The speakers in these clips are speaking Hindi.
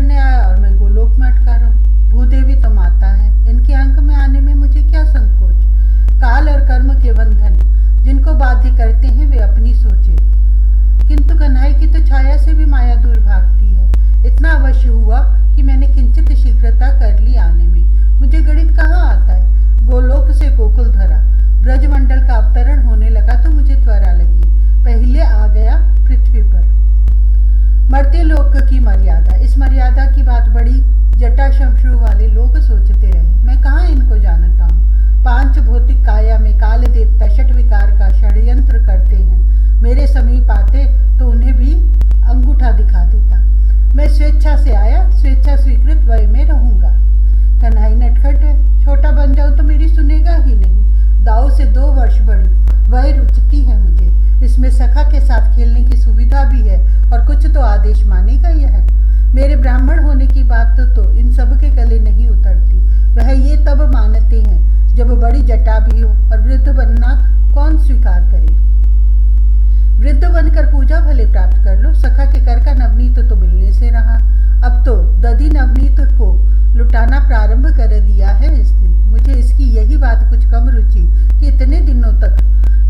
करने आया और मैं गोलोक में अटका रहा हूँ। भूदेवी तो माता है, इनके अंक में आने में मुझे क्या संकोच। काल और कर्म के बंधन जिनको बाध्य करते हैं वे अपनी सोचे, किंतु कन्हई की तो छाया से भी माया दूर भागती है। इतना अवश्य हुआ कि मैंने किंचित शीघ्रता कर ली आने में। मुझे गणित कहाँ आता है। गोलोक से गोकुल धरा, ब्रजमंडल का अवतरण होने लगा तो मुझे त्वरा लगी। पहले आ गया पृथ्वी पर। मर्त्य लोक की मर्यादा, इस मर्यादा की बात बड़ी जटा शमशु वाले लोग सोचते रहे, मैं कहाँ इनको जानता हूँ। पांच भौतिक काया में काल देवता षट विकार का षड्यंत्र करते हैं। मेरे समीप आते तो उन्हें भी अंगूठा दिखा देता। मैं स्वेच्छा से आया, स्वेच्छा स्वीकृत वय में रहूंगा। कन्हई नटखट है, छोटा बन जाऊं तो मेरी सुनेगा ही नहीं। दाऊ से 2 वर्ष बड़ी वह रुचती है मुझे। इसमें सखा के साथ खेलने की सुविधा भी है और कुछ तो आदेश मानेगा यह है। मेरे ब्राह्मण होने की बात तो इन सब के गले नहीं उतरती। वह ये तब मानते हैं जब बड़ी जटा भी हो, और वृद्ध बनना कौन स्वीकार करे। वृद्ध बनकर पूजा भले प्राप्त कर लो। सखा के कर का नवनीत तो मिलने से रहा, अब तो दधी नवनीत को लुटाना प्रारंभ कर दिया है इसने। मुझे इसकी यही बात कुछ कम रुचि कि इतने दिनों तक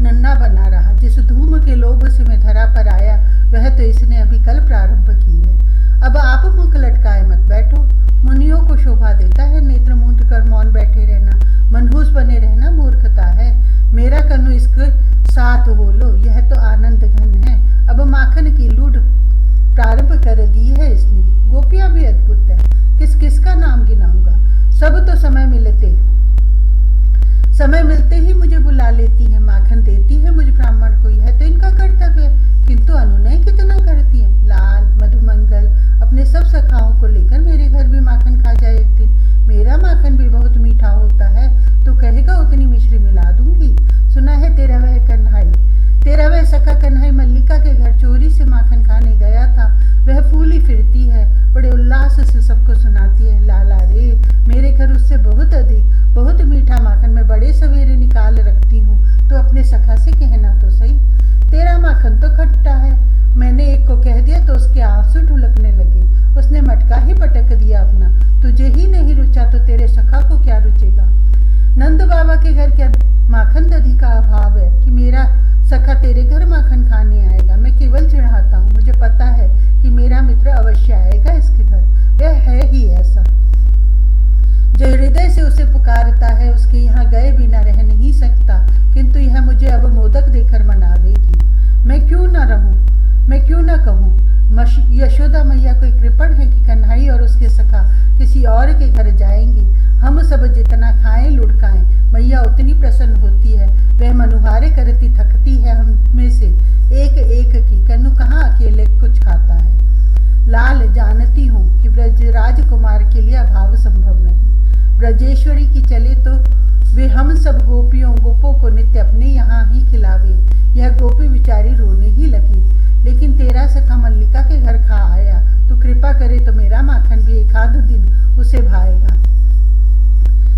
नन्हा बना रहा। जिस धूम के लोभ से मैं धरा पर आया वह तो इसने अभी कल प्रारंभ की है। अब आप मुख लटकाए मत बैठो। मुनियों को शोभा देता है नेत्र मूंद कर मौन बैठे रहना। मनहूस बने रहना मूर्खता है। मेरा कनु इसके साथ हो लो, यह तो आनंद घन है। अब माखन की लूट प्रारंभ कर दी है इसने। गोपियां भी अद्भुत है, किस किस का नाम गिनाऊंगा। सब तो समय मिलते ही मुझे बुला लेती है, माखन देती है मुझ ब्राह्मण को। यह तो इनका कर्तव्य है, किंतु अनुनय कितना करती है। लाल मधुमंगल अपने सब सखाओं को लेकर मेरे घर भी माखन खा जाए एक दिन। मेरा माखन भी बहुत मीठा होता है, तो कहेगा उतनी मिश्री मिला दूंगी। सुना है तेरा वह सखा कन्हई मल्लिका के घर चोरी से माखन खाने गया था। वह फूली फिरती है, बड़े उल्लास से सबको सुनाती है। लाला रे, मेरे घर उससे बहुत अधिक, बहुत मीठा माखन मैं बड़े सवेरे निकाल रखती हूँ, तो अपने सखा से कहना तो सही। तेरा माखन तो खट्टा है। मैंने एक को कह दिया तो उसके आंसू ढुलकने लगे। उसने मटका ही पटक दिया अपना। तुझे ही नहीं रुचा तो तेरे सखा को क्या रुचेगा। नंद बाबा के घर क्या माखन दधी का अभाव है कि मेरा सखा तेरे घर माखन खाने आएगा। मैं केवल चिढ़ाता हूँ। मुझे पता है कि मेरा मित्र अवश्य आएगा इसके घर। वह है ही ऐसा जो हृदय से उसे पुकारता है। उसके यहाँ गए बिना रह नहीं सकता, किंतु यह मुझे अब मोदक देकर मनावेगी। मैं क्यों न रहूं, मैं क्यों न कहूँ। यशोदा मैया कोई कृपण है कि कन्हई और उसके सखा किसी और के घर जाएंगे। हम सब जितना खाएं लुढ़काएं, मैया उतनी प्रसन्न होती है। वह मनुहारे करती थकती है हम में से एक एक की। कन्नू कहाँ अकेले कुछ खाता है। लाल, जानती हूँ कि ब्रज राजकुमार के लिए अभाव संभव नहीं। ब्रजेश्वरी की चले तो वे हम सब गोपों को नित्य अपने यहाँ ही खिलावे। यह गोपी बिचारी रोने ही लगी। लेकिन तेरा सखा मल्लिका के घर खा आया, तो कृपा करे तो मेरा माखन भी एक आध दिन उसे भाएगा।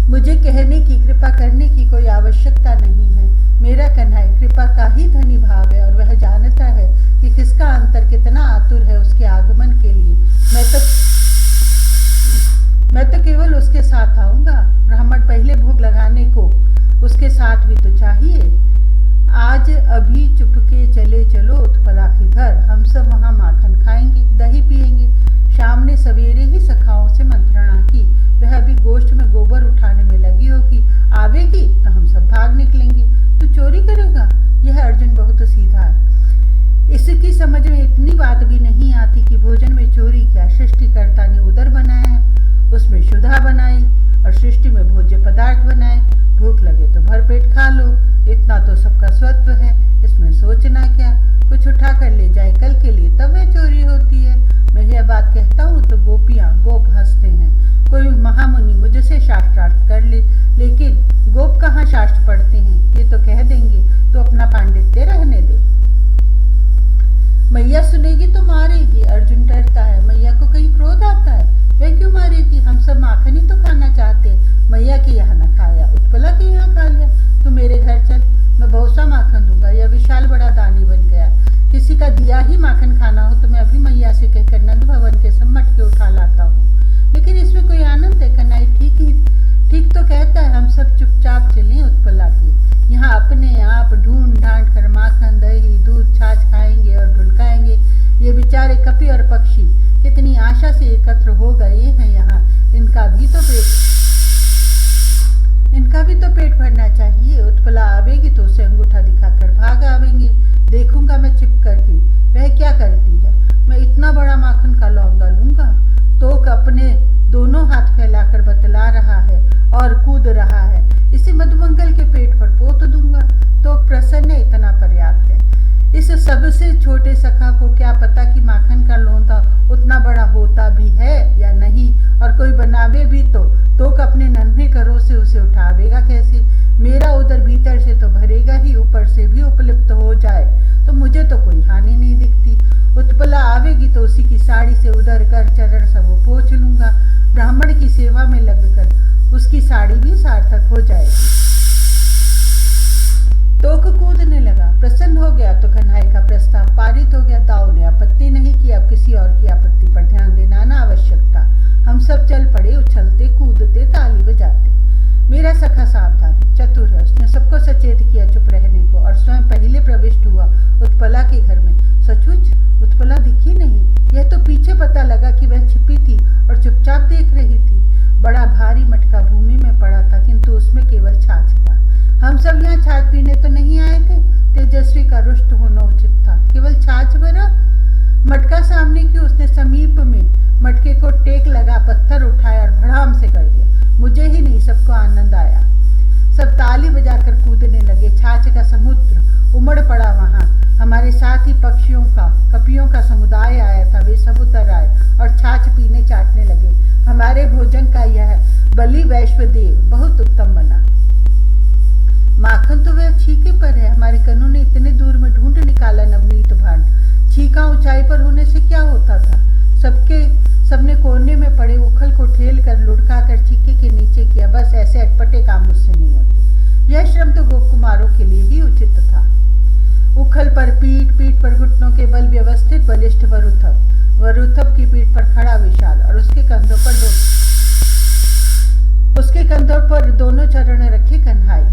मुझे कहने की, कृपा करने की कोई आवश्यकता नहीं है। मेरा कन्हई कृपा का ही धनी भाव है, और वह जानता है कि किसका अंतर कितना आतुर है उसके आगमन के लिए। मैं तो केवल उसके साथ आऊंगा। ब्राह्मण पहले भोग लगाने को उसके साथ भी तो चाहिए। आज अभी चुपके चले चलो उत्पला के घर। हम सब वहां माखन खाएंगे, दही पिएंगे। शाम ने सवेरे ही सखाओं से मंत्रणा की। वह अभी गोष्ठ में गोबर उठाने में लगी होगी। आवेगी तो हम सब भाग निकलेंगे। तू चोरी करेगा। यह अर्जुन बहुत सीधा है। इसकी समझ में इतनी बात भी नहीं आती कि भोजन में चोरी क्या। सृष्टिकर्ता ने उदर बनाया है, उसमें शुद्धा बनाई और सृष्टि में भोज्य पदार्थ बनाए। भूख लगे तो भरपेट खा लो, इतना तो सबका स्वत्व है। इसमें सोचना क्या। कुछ उठा कर ले जाए कल के लिए, तब वह चोरी होती है। मैं यह बात कहता हूँ तो गोप हंसते हैं। कोई महामुनि मुझसे शास्त्रार्थ कर ले, लेकिन गोप कहाँ शास्त्र पढ़ते हैं। ये तो कह देंगे तो अपना पांडित्य रहने दे। मैया सुनेगी तो मारेगी। अर्जुन डरता है, मैया को कहीं क्रोध आता है। वह क्यों मारेगी। हम सब माखन ही तो खाना चाहते हैं। मैया के यहाँ न खाया, उत्पला के यहाँ खा लिया। तू मेरे घर चल, मैं बहुत सा माखन दूंगा। और पक्षी कितनी आशा से एकत्र हो गए हैं यहाँ। इनका भी तो पेट भरना चाहिए। उत्पला आवेगी तो उसे अंगूठा दिखाकर भाग आवेंगे। देखूंगा मैं छिप कर कि वह क्या करती है। मैं इतना बड़ा माखन का लौंदा लूंगा। तोक अपने दोनों हाथ फैलाकर बतला रहा है और कूद रहा है, इसे मधुमंगल के पेट पर पोत दूंगा। तोक प्रसन्न है, इतना पर्याप्त है। इस सबसे छोटे सखा को क्या पता कि माखन का लौंदा उतना बड़ा होता भी है या नहीं, और कोई बनावे भी तो तोक अपने नन्हे करों से उसे उठावेगा कैसे। मेरा उधर भीतर से तो भरेगा ही, ऊपर से भी उपलिप्त हो जाए तो मुझे तो कोई हानि नहीं दिखती। उत्पला आवेगी तो उसी की साड़ी से उधर कर चरण सब पोंछ लूंगा। ब्राह्मण की सेवा में लगकर उसकी साड़ी भी सार्थक हो जाएगी। तोक कूदने लगा। प्रसन्न हो गया तो कन्हैया का प्रस्ताव पारित हो गया। दाऊ ने आपत्ति नहीं की। अब किसी और की आपत्ति पर ध्यान देना न आवश्यक था। हम सब चल पड़े, उछलते कूदते ताली बजाते। मेरा सखा सावधान चतुर है, उसने सबको सचेत किया चुप रहने को और स्वयं पहले प्रविष्ट हुआ उत्पला के घर में। सचमुच उत्पला दिखी नहीं। यह तो पीछे पता लगा कि वह छिपी थी और चुपचाप देख रही थी। बड़ा भारी मटका भूमि में पड़ा था, किंतु उसमें केवल छाछ था। हम सब यहाँ छाछ पीने तो नहीं आए थे। तेजस्वी का रुष्ट होना उचित था। केवल छाछ भरा मटका सामने की। उसने समीप में मटके को टेक लगा पत्थर उठाया और भड़ाम से कर दिया। मुझे ही नहीं, सबको आनंद आया। सब ताली बजाकर कूदने लगे। छाछ का समुद्र उमड़ पड़ा वहां। हमारे साथ ही कपियों का समुदाय आया था। वे सब उतर आए और छाछ पीने चाटने लगे। हमारे भोजन का यह बलि वैश्वदेव बहुत उत्तम बना। माखन तो वह छीके पर है। हमारे कन्नू ने इतने दूर में ढूंढ निकाला नवनीत भांड। छीका ऊंचाई पर होने से क्या होता था। सबने कोने में पड़े उखल को ठेल कर लुढ़का कर छीके के नीचे किया। बस ऐसे अटपटे काम मुझसे नहीं होते। यह श्रम तो गोप कुमारों के लिए ही उचित था। उखल पर पीठ पर घुटनों के बल व्यवस्थित बलिष्ठ वरुथप की पीठ पर खड़ा विशाल और उसके कंधों पर दोनों चरण रखे कन्हाई।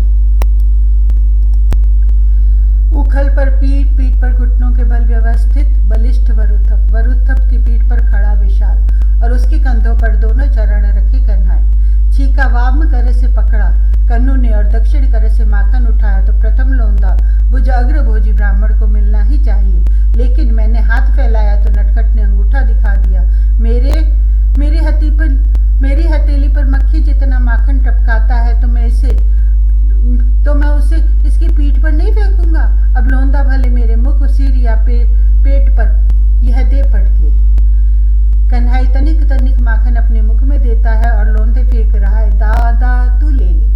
उखल पर पीठ पर घुटनों के बल व्यवस्थित बलिष्ठ वरुथप की पीठ पर खड़ा विशाल और उसके कंधों पर दोनों चरण रखे कन्हाई। छीका वाम करे से पकड़ा कन्नू ने और दक्षिण करे से माखन उठाया तो प्रथम लौंदा भुज अग्र भोजी ब्राह्मण को मिलना ही चाहिए। लेकिन मैंने हाथ फैलाया तो नटखट ने अंगूठा दिखा दिया। मेरी हथेली पर मक्खी जितना माखन टपकाता है तो मैं उसे इसकी पीठ पर नहीं फेंकूंगा। अब लौंदा भले मेरे मुख, सिर या पेट पर यह दे पटके। कन्हई तनिक माखन अपने मुख में देता है और लौंदे फेंक रहा है। दादा तू ले ले।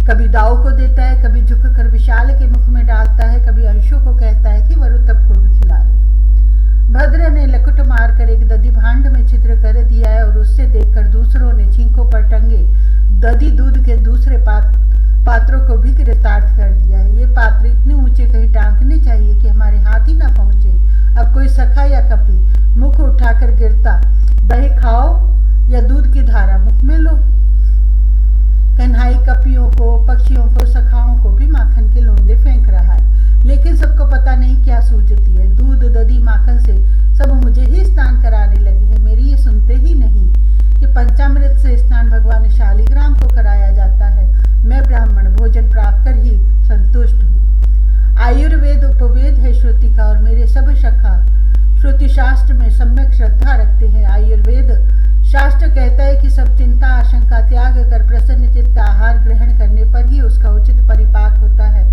कभी दाऊ को देता है, कभी झुक कर विशाल के मुख में डालता है, कभी अंशु को कहता है कि वरुथप को भी खिला दे। भद्र ने लकुट मारकर एक दधी भांड में छिद्र कर दिया है और उससे देखकर दूसरों ने छींकों पर टंगे दधी दूध के दूसरे पात्रों को भी कृतार्थ कर दिया है। ये पात्र इतने ऊंचे कहीं टांगने चाहिए कि हमारे हाथ ही ना पहुंचे। अब कोई सखा या कपी मुख उठाकर गिरता, दही खाओ या दूध की धारा मुख में लो। कन्हई कपियों को, पक्षियों को, सखाओं को भी माखन के लौंदे फेंक रहा है। लेकिन सबको पता नहीं क्या सूझती है। दूध दधी माखन से सब मुझे ही स्नान कराने लगे हैं। मेरी ये सुनते ही नहीं कि पंचामृत से स्नान भगवान शालिग्राम को कराया जाता है। मैं ब्राह्मण भोजन प्राप्त कर ही संतुष्ट हूँ। आयुर्वेद उपवेद है श्रुति का और मेरे सब सखा श्रुति शास्त्र में सम्यक श्रद्धा रखते हैं। आयुर्वेद शास्त्र कहता है कि सब चिंता आशंका त्याग कर प्रसन्न चित्त आहार ग्रहण करने पर ही उसका उचित परिपाक होता है।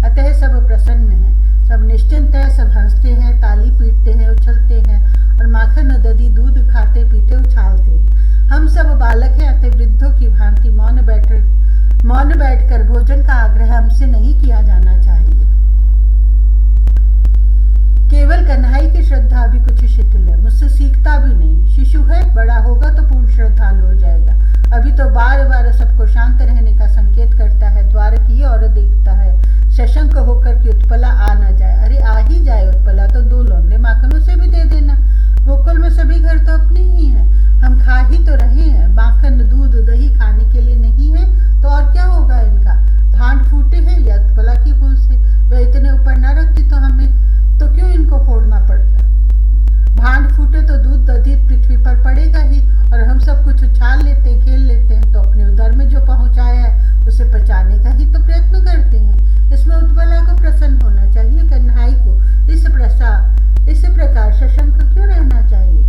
अतः सब प्रसन्न हैं, सब निश्चिंत है, सब हंसते हैं, ताली पीटते हैं, उछलते हैं और माखन दधी दूध खाते पीते उछालते हैं। हम सब बालक हैं, अतः वृद्धों की भांति मौन बैठकर भोजन का आग्रह हमसे नहीं किया जाना चाहिए। केवल कन्हई की श्रद्धा अभी कुछ शिथिल है, मुझसे सीखता भी नहीं। शिशु है, बड़ा होगा तो पूर्ण श्रद्धालु हो जाएगा। अभी तो बार बार सबको शांत रहने का संकेत करता है, द्वार की ओर देखता है सशंक होकर कि उत्पला आ न जाए। अरे आ ही जाए उत्पला तो दो लौंदे माखनों से भी दे देना। गोकुल में सभी घर तो अपने ही हैं, हम खा ही तो रहे हैं। माखन दूध दही खाने के लिए नहीं है तो और क्या होगा इनका। भांड फूटे हैं या उत्पला की भूल से। वह इतने ऊपर न रखती तो हमें तो क्यों इनको फोड़ना पड़ता। भांड फूटे तो दूध दधी पृथ्वी पर पड़ेगा ही, और हम सब कुछ उछाल लेते हैं, खेल लेते हैं, तो अपने उदर में जो पहुंचाया है उसे पचाने का ही तो प्रयत्न करते हैं। इसमें उत्पला को प्रसन्न होना चाहिए, कन्हई को इस प्रकार सशंक क्यों रहना चाहिए?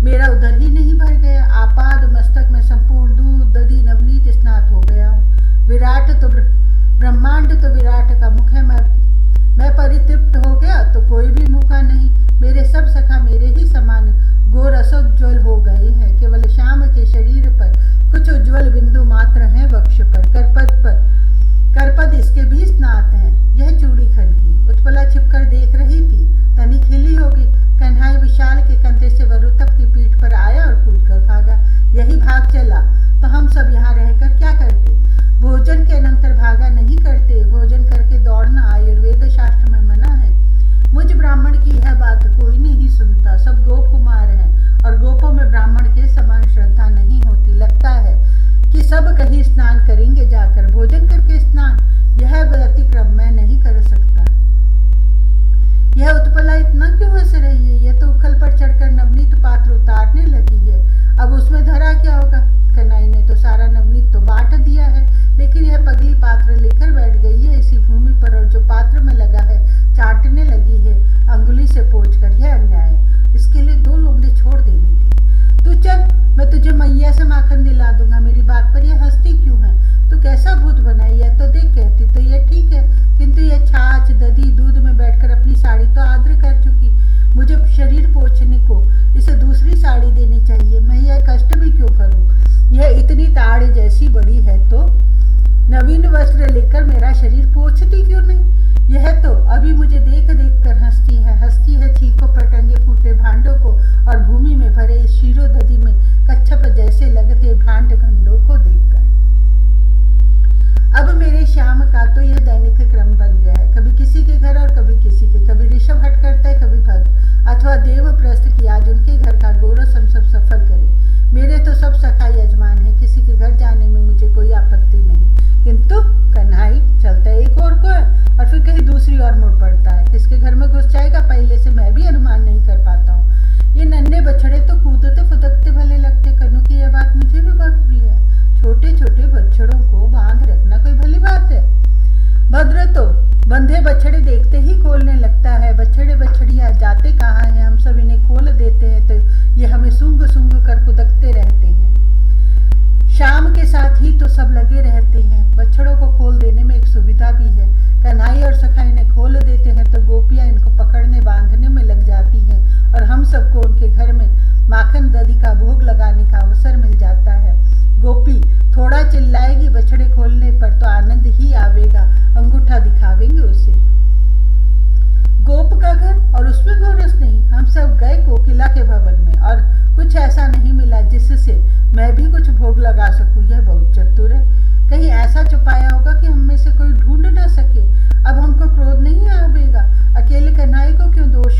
मेरा उदर ही नहीं भर गया, आपाद मस्तक में संपूर्ण दूध दधी नवनीत स्नात हो गया हूँ। विराट तो ब्रह्मांड तो विराट का मुख है, मैं परितृप्त हो गया तो कोई भी मुखा नहीं। मेरे सब सखा मेरे ही समान गोरसोज्ज्वल हो गए हैं, केवल श्याम के शरीर पर कुछ उज्ज्वल बिंदु मात्र हैं, वक्ष पर करपद इसके भी स्नात हैं। यह चूड़ी खनकी उत्पला छिपकर देख रही थी, तनी खिली होगी। कन्हई विशाल के कंधे से वरुतप की पीठ पर आया और कूदकर भागा। यही भाग चला तो हम सब यहाँ रहकर क्या करते? भोजन के अनंतर भागा नहीं करते, भोजन करके दौड़ना आयुर्वेद शास्त्र में मना है। मुझ ब्राह्मण की यह बात कोई नहीं सुनता, सब गोप कुमार हैं और गोपों में ब्राह्मण के समान श्रद्धा नहीं होती। लगता है कि सब कहीं स्नान करेंगे जाकर, भोजन करके स्नान, यह व्यतिक्रम मैं नहीं कर सकता। यह उत्पला इतना क्यों हंस रही है? यह तो उखल पर चढ़कर नवनीत पात्र उतारने लगी है, अब उसमें धरा क्या होगा? कन्हई ने तो सारा नवनीत तो बांट दिया है, लेकिन यह पगली पात्र लेकर बैठ गई है इसी भूमि पर, और जो पात्र में लगा है चाटने लगी है अंगुली से पोंछकर। यह अन्याय है, इसके लिए 2 लोंदे छोड़ देनी थी। तू चल, मैं तुझे मैया से माखन दिला दूंगा। मेरी बात पर यह हंसती क्यों है? तू कैसा भूत बनाई है? तो देख, कहती तो यह ठीक है, किंतु यह छाछ दधी दूध में बैठकर अपनी साड़ी तो आद्र कर चुकी, मुझे शरीर पोंछने को इसे दूसरी साड़ी देनी चाहिए। मैं यह कष्ट भी क्यों करूं? यह इतनी ताड़ जैसी बड़ी है तो नवीन वस्त्र लेकर मेरा शरीर पोंछती क्यों नहीं? यह तो अभी मुझे देख देख कर हंसती है छींकों पर टंगे फूटे भांडों को और भूमि में भरे इस शीरो दधी में कच्छप जैसे लगते भांड खंडों को देखकर। अब मेरे श्याम का तो यह दैनिक क्रम बन गया है, कभी किसी के घर और कभी किसी के, कभी ऋषभ हट करता है, कभी भद्र अथवा देवप्रस्थ की, आज उनके घर का गोरस हम सब सफर करें। मेरे तो सब सखा यजमान है, किसी के घर जाने में मुझे कोई आपत्ति नहीं, किंतु कन्हई चलता एक और को है और फिर कहीं दूसरी ओर मुड़ पड़ता है। किसके घर में घुस जाएगा पहले से मैं भी अनुमान नहीं कर पाता हूँ। ये नन्हे बछड़े तो कूदते फुदकते भले लगते, कन्हू की यह बात मुझे भी बहुत प्रिय है। छोटे छोटे बछड़ों को बांध रखना कोई भली बात है? भद्र तो बंधे बछड़े देखते ही खोलने लगता है। बछड़े बछड़ियां जाते कहाँ हैं? हम सब इन्हें खोल देते हैं तो ये हमें सूंघ सूंघ कर कुदकते रहते हैं। शाम के साथ ही तो सब लगे रहते हैं। बछड़ों को खोल देने में एक सुविधा भी है, कन्हई और सखा इन्हें खोल देते हैं तो गोपियां इनको पकड़ने बांधने में लग जाती हैं और हम सबको उनके घर में माखन दधी का भोग लगाने का अवसर मिल जाता है। गोपी थोड़ा चिल्लाएगी बछड़े खोलने पर तो आनंद ही आवेगा, अंगूठा दिखावेंगे उसे। गोप का घर और उसमें गोरस नहीं। हम सब गए कोकिला के भवन में और कुछ ऐसा नहीं मिला जिससे मैं भी कुछ भोग लगा सकूं। यह बहुत चतुर है, कहीं ऐसा छुपाया होगा कि हम में से कोई ढूंढ ना सके। अब हमको क्रोध नहीं आवेगा, अकेले कन्हई को क्यों दोष,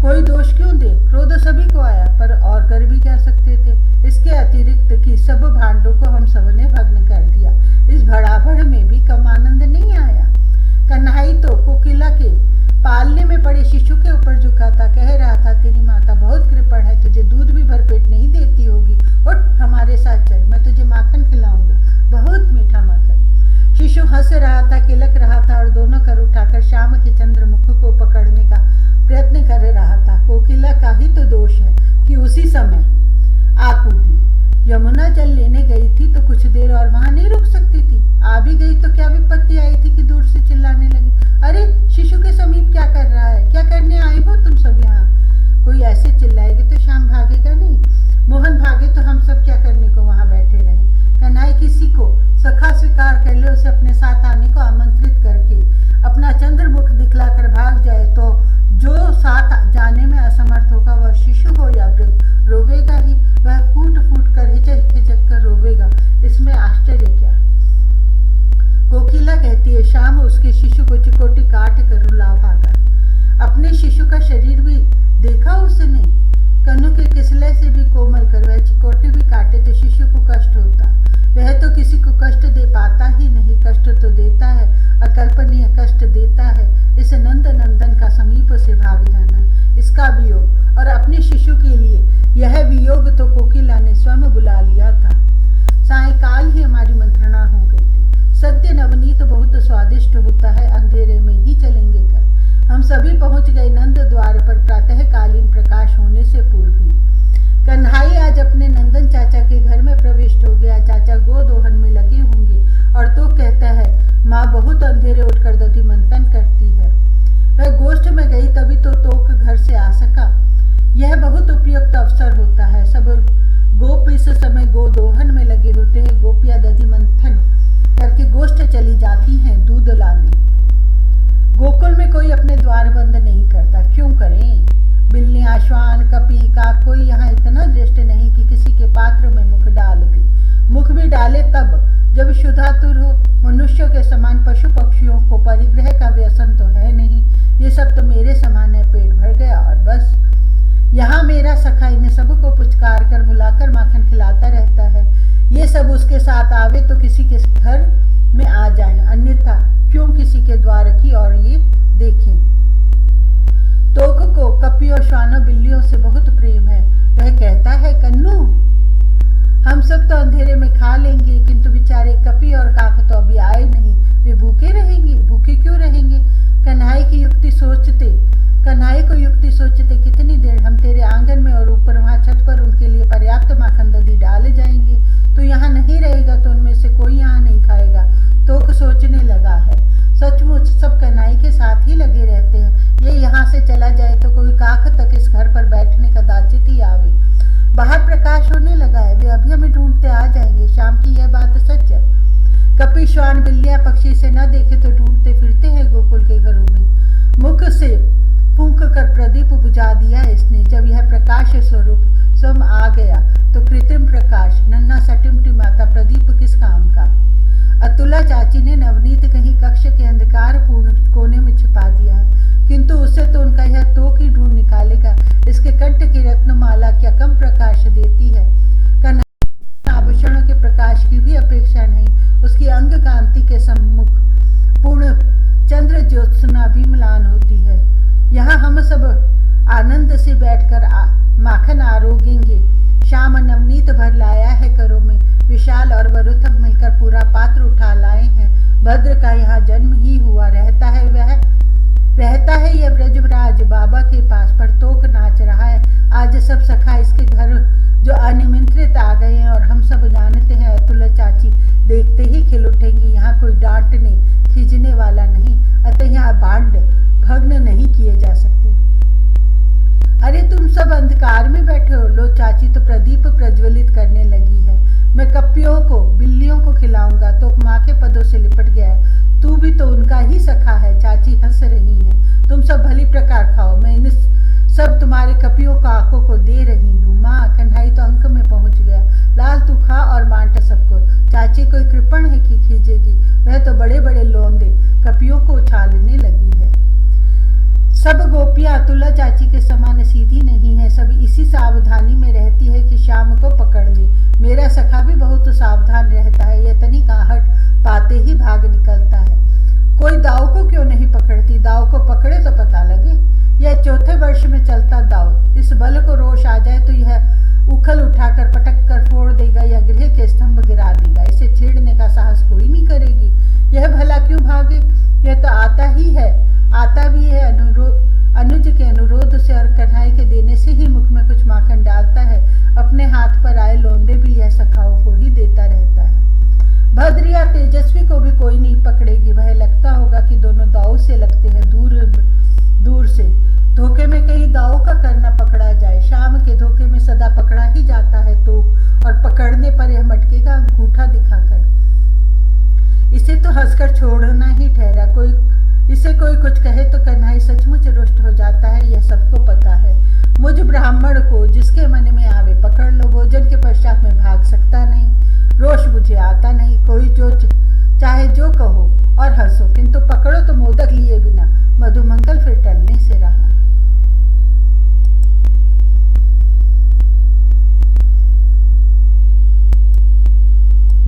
कोई दोष क्यों दे? क्रोध सभी को आया, पर और कर भी क्या सकते थे? इसके अतिरिक्त कि सब भांडों को हम सबने भग्न कर दिया, इस भड़ाभड़ में भी कम आनंद नहीं आया। कन्हई तो कोकिला के पालने में पड़े शिशु के ऊपर झुका था, कह रहा था तेरी माता बहुत कृपण है, तुझे दूध भी भरपेट नहीं देती होगी, उठ हमारे साथ चल, मैं तुझे माखन खिलाऊंगा, बहुत मीठा माखन। शिशु हंस रहा था, किलक रहा था और दोनों कर उठाकर श्याम के चंद्रमुख को पकड़ने का प्रयत्न कर रहा था। कोकिला का ही तो दोष है कि उसी समय आ कूदी। यमुना जल लेने गई थी तो कुछ देर और वहां नहीं रुक सकती थी, आ भी गई तो क्या विपत्ति आई थी कि दूर से चिल्लाने लगी, अरे शिशु के समीप क्या कर रहा है? क्या करने आई हो तुम सब यहाँ? कोई ऐसे चिल्लाएगी तो श्याम भागेगा नहीं, मोहन भागे तो हम सब क्या करने को वहां बैठे रहे? कन्हई किसी को सखा स्वीकार कर ले, उसे अपने साथ आने को आमंत्रित करके अपना चंद्रमुख दिखलाकर भाग जाए तो जो साथ जाने में असमर्थ होगा वह शिशु हो या वृद्ध रोवेगा ही, वह फूट फूट कर हिचक हिचक कर रोवेगा, इसमें आश्चर्य क्या? कोकिला कहती है श्याम उसके शिशु को चिकोटी काट कर रुला भागा। अपने शिशु का शरीर भी देखा उसने, कनु के किसले से भी कोमल कर वह चिकोटी भी काटे तो शिशु को कष्ट होता, वह तो किसी को कष्ट दे पाता ही नहीं, कष्ट तो देता अपने शिशु के लिए यह वियोग तो कोकिला ने स्वयं बुला लिया था। सायंकाल ही हमारी मंत्रणा हो गई थी। सत्य नवनीत बहुत स्वादिष्ट होता है, अंधेरे में ही चलेंगे कल। हम सभी पहुंच गए नंद द्वार पर प्रातःकालीन प्रकाश होने से पूर्व ही। कन्हाई आज अपने नंदन चाचा के घर में प्रविष्ट हो गया। चाचा गोदोहन में लगे होंगे और तो कहता है, माँ बहुत अंधेरे उठकर दधि मंथन करती है। वह गोष्ठ में गई तभी तो तोक घर से आ सका। यह बहुत उपयुक्त अवसर होता है। सब गोप इस समय गोदोहन में लगे होते हैं। गोपियां दधि मंथन करके गोष्ठ चली जाती हैं दूध लाने। गोकुल में कोई अपने द्वार बंद नहीं करता, क्यों करें? बिल्लियां, श्वान, कपी, काक, कोई यहाँ इतना दृष्ट नहीं कि किसी के पात्र में मुख डाल दे। मुख भी डाले तब जब शुद्धातुर हो। मनुष्यों के समान पशु पक्षियों को परिग्रह का व्यसन तो है नहीं। ये सब तो मेरे समान है, पेट भर गया और बस। यहाँ मेरा सखा इन सबको पुचकार कर बुलाकर माखन खिलाता रहता है। ये सब उसके साथ आवे तो किसी के घर में आ जाए, अन्यथा क्यों किसी के द्वार की और ये देखें। तोक को कपियों, श्वानों, बिल्लियों से बहुत प्रेम है। वह कहता है, कन्नू हम सब तो अंधेरे में खा लेंगे, किंतु बेचारे कपी और काक तो अभी आए नहीं। वे भूखे रहेंगे। भूखे क्यों रहेंगे? कन्हाई को युक्ति सोचते कितनी देर हम तेरे आंगन में और ऊपर वहां छत पर उनके लिए पर्याप्त माखन दधी डाले जाएंगे। तो यहाँ नहीं रहेगा तो उनमें से कोई यहाँ नहीं खाएगा। तोक सोचने लगा है, सचमुच सब कन्हाई के साथ ही लगे रहते हैं। ये यहाँ से चला जाए तो कोई काक तक इस घर पर बैठने का दाचित ही आवे। बाहर प्रकाश होने लगा है, वे अभी हमें ढूंढते आ जाएंगे। शाम की यह बात सच है। कपी, श्वान, बिल्लियां पक्षी से न देखे तो ढूंढते फिरते हैं गोकुल के घरों में। मुख से फूंक कर प्रदीप बुझा दिया इसने। जब यह प्रकाश स्वरूप स्वयं आ गया तो कृत्रिम प्रकाश, नन्हा सा टिमटिमाता प्रदीप किस काम का। अतुला चाची ने नवनीत कहीं कक्ष के अंधकार पूर्ण कोने में छिपा दिया है, किंतु उससे तो उनका यह तोक ही ढूंढ निकालेगा। इसके कंठ की रत्नमाला क्या कम प्रकाश देती है? आभूषणों के प्रकाश की भी अपेक्षा नहीं। उसकी अंग कांति के सम्मुख पूर्ण चंद्र ज्योत्सना भी म्लान होती है। यहाँ हम सब आनंद से बैठकर माखन आरोगेंगे। शाम नवनीत भर लाया है करों में। विशाल और वरुथब मिलकर पूरा पात्र उठा लाए हैं। भद्र का यहाँ जन्म ही हुआ रहता है यह ब्रजराज बाबा के पास, पर तोक नाच रहा है। आज सब सखा इसके घर जो अनिमंत्रित आ गए हैं और हम सब जानते हैं अतुला चाची देखते ही खिल उठेंगी। यहाँ कोई डांटने खींचने वाला नहीं, अतः यहाँ बांड भग्न नहीं किए जा सकते। अरे तुम सब अंधकार में बैठे हो। लो चाची तो प्रदीप प्रज्वलित करने लगी है। मैं कपियों को, बिल्लियों को खिलाऊंगा। तो माँ के पदों से लिपट गया है। तू भी तो उनका ही सखा है। चाची हंस रही है। तुम सब भली प्रकार खाओ, मैं इन सब तुम्हारे कपियों को आंखों को दे रही हूँ। माँ, कन्हाई तो अंक में पहुंच गया। लाल तू खा और बांट सबको। चाची कोई कृपण है कि खींचेगी? वह तो बड़े बड़े लोंदे कपियों को उछालने लगी है। सब गोपियां अतुला चाची के समान सीधी नहीं है। सब इसी सावधानी में रहती है कि शाम को पकड़ ले। मेरा सखा भी बहुत सावधान रहता है। यह तनिक आहट पाते ही भाग निकलता है। कोई दाव को क्यों नहीं पकड़ती? दाव को पकड़े तो पता लगे। यह चौथे वर्ष में चलता दाव। इस बल को रोष आ जाए तो यह उखल उठाकर पटक कर फोड़ देगा या गृह के स्तंभ गिरा देगा। इसे छेड़ने का साहस कोई नहीं करेगी। यह भला क्यों भागे? यह तो आता भी है अनुज के अनुरोध से, और कन्हाई के देने से ही मुख में कुछ माखन डालता है। अपने हाथ पर आए लोंदे भी यह सखाओं को ही देता रहता है। भद्र या तेजस्वी को भी कोई नहीं पकड़ेगी। वह लगता होगा कि दोनों दाव से लगते हैं, दूर से। धोखे में कहीं दाव का करना पकड़ा जाए। शाम के धोखे में सदा पकड़ा ही जाता है तोक, और पकड़ने पर यह मटकेगा अंगूठा दिखाकर। इसे तो हंसकर छोड़ना ही ठहरा। इसे कोई कुछ कहे तो कन्हाई सचमुच रुष्ट हो जाता है। यह सबको पता है। मुझ ब्राह्मण को जिसके मन में आवे पकड़ लो। भोजन के पश्चात में भाग सकता नहीं।